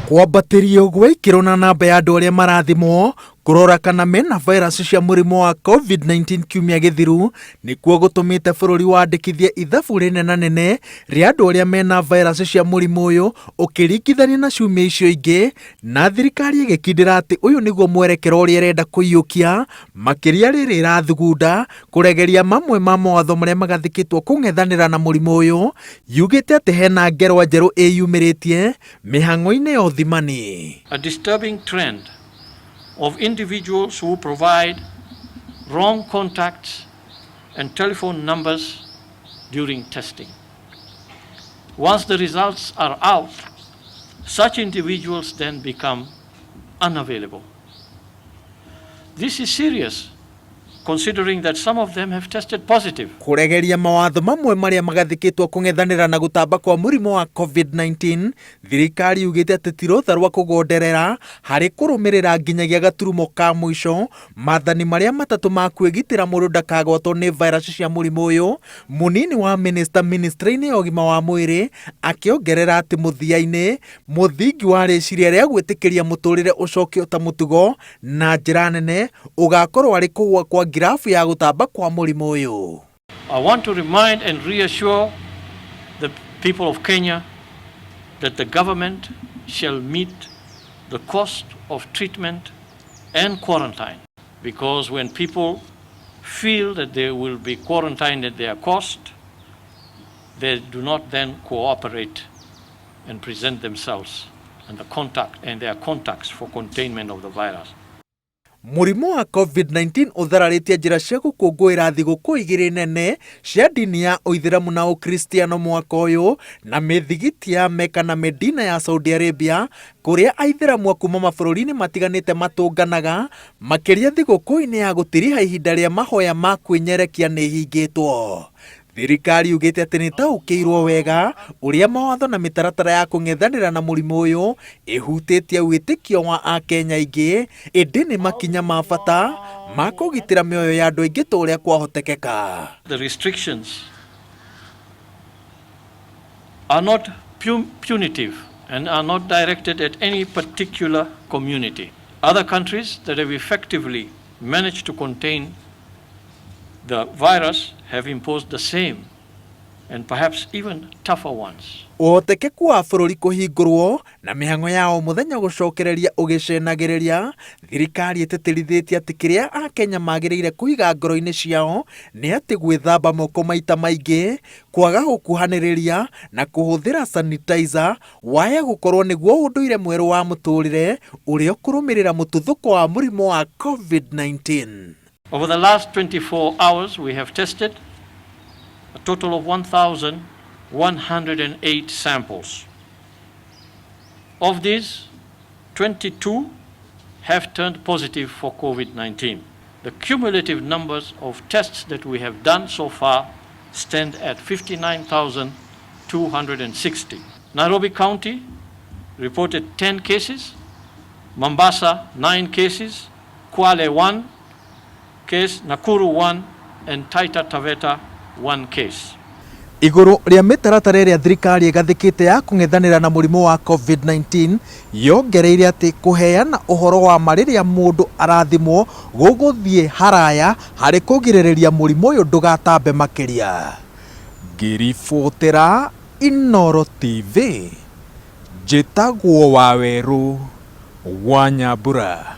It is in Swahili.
Kwambatĩrio gwa ikĩro na namba ya andũ arĩa marathimwo kurora kana mena virus cia mũrimũ wa COVID-19 kiumia gĩthiru nĩkuo gũtũmĩte bũrũri wandĩkithie ithabu rĩnenanene rĩa andũ arĩa mena virus cia mũrimũ ũyũ ũkĩringithania na ciumia icio ingĩ, na thirikari ĩgĩkindĩra atĩ ũyũ nĩguo mwerekero ũrĩa ĩrenda kũiyũkia, makĩria rĩrĩ ĩrathugunda kũregeria mamwe ma mawatho marĩa magathĩkĩtwo kũng'ethanĩra na mũrimũ ũyũ, yugĩte atĩ hena ngerwa njerũ ĩyumĩrĩtie mĩhang'o-inĩ ya ũthimani. A disturbing trend of individuals who provide wrong contacts and telephone numbers during testing. Once the results are out, such individuals then become unavailable. This is serious, considering that some of them have tested positive. Kuregeria mawatho mamwe marĩa magathĩkĩtwo kũng'ethanĩra na gũtamba kwa mũrimũ wa COVID-19, thirikari yugĩte atĩ ti rũtha rwa kũgonderera harĩ kũrũmĩrĩra nginyagia gaturumo ka mũico maathani marĩa matatũ ma kwĩgitĩra mũndũ ndakagwatwo nĩ virus cia mũrimũ ũyũ. Mũnini wa ministry-inĩ ya ũgima wa mwĩrĩ akĩongerera atĩ mũthia-inĩ mũthingi wa rĩciria rĩa gwĩtĩkĩria mũtũrĩre ũcokio ta mũtugo na njĩra nene ũgakorwo arĩ kũgwa kwa grafu ya gũtamba kwa mũrimũ ũyũ. I want to remind and reassure the people of Kenya that the government shall meet the cost of treatment and quarantine, because when people feel that they will be quarantined at their cost, they do not then cooperate and present themselves and their contacts for containment of the virus. Mũrimũ wa COVID-19 ũthararĩtie njĩra cia gũkũngũĩra thigũkũ igĩrĩ nene cia ndini ya Ũithĩramu na Ũkristiano mwaka ũyũ, na mĩthigiti ya Mecca na Medina ya Saudi Arabia, kũrĩa Aithĩramu kuma mabũrũri-inĩ matiganĩte matũnganaga, makĩria thigũkũ-inĩ ya gũtiriha ihinda rĩa mahoya ma kwĩnyerekia nĩ hingĩtwo. Thirikari yugĩte atĩ nĩ taũkĩirwo wega ũrĩa mawatho na mĩtaratara ya kũng'ethanĩra na mũrimũ ũyũ ĩhutĩtie wĩtĩkio wa Akenya aingĩ, ĩndĩ nĩ makinya ma bata ma kũgitĩra mĩoyo ya andũ aingĩ ta ũrĩa kwahotekeka. The restrictions are not punitive and are not directed at any particular community. Other countries that have effectively managed to contain the virus have imposed the same and perhaps even tougher ones. Ũhotekeku wa bũrũri kũhingũrwo na mĩhang'o ya o mũthenya gũcokereria ũgĩcenagĩrĩria, thirikari ĩtĩtĩrithĩtie atĩ kĩrĩa Akenya magĩrĩire kũiga ngoro-inĩ ciao nĩ atĩ gwĩthamba moko maita maingĩ, kwaga gũkuhanĩrĩria na kũhũthĩra sanitizer, waya gũkorwo nĩguo ũndũire mwerũ wa mũtũrĩre ũrĩa ũkũrũmĩrĩra mũtuthũko wa mũrimũ wa COVID-19. Over the last 24 hours, we have tested a total of 1,108 samples. Of these, 22 have turned positive for COVID-19. The cumulative numbers of tests that we have done so far stand at 59,260. Nairobi County reported 10 cases, Mombasa 9 cases, Kwale 1 case, Nakuru 1, and Taita Taveta 1 case. Igũrũ rĩa mĩtaratara ĩrĩa thirikari ĩgathĩkĩte ya kũng'ethanĩra na mũrimũ wa COVID-19, yongereire atĩ kũheana ũhoro wa ma rĩrĩa mũndũ arathimwo gũgũthiĩ haraya harĩ kũgirĩrĩria mũrimũ ũyũ ndũgatambe makĩria. Ngĩribotera Inooro TV, njĩtagwo Wawerũ wa Nyambura.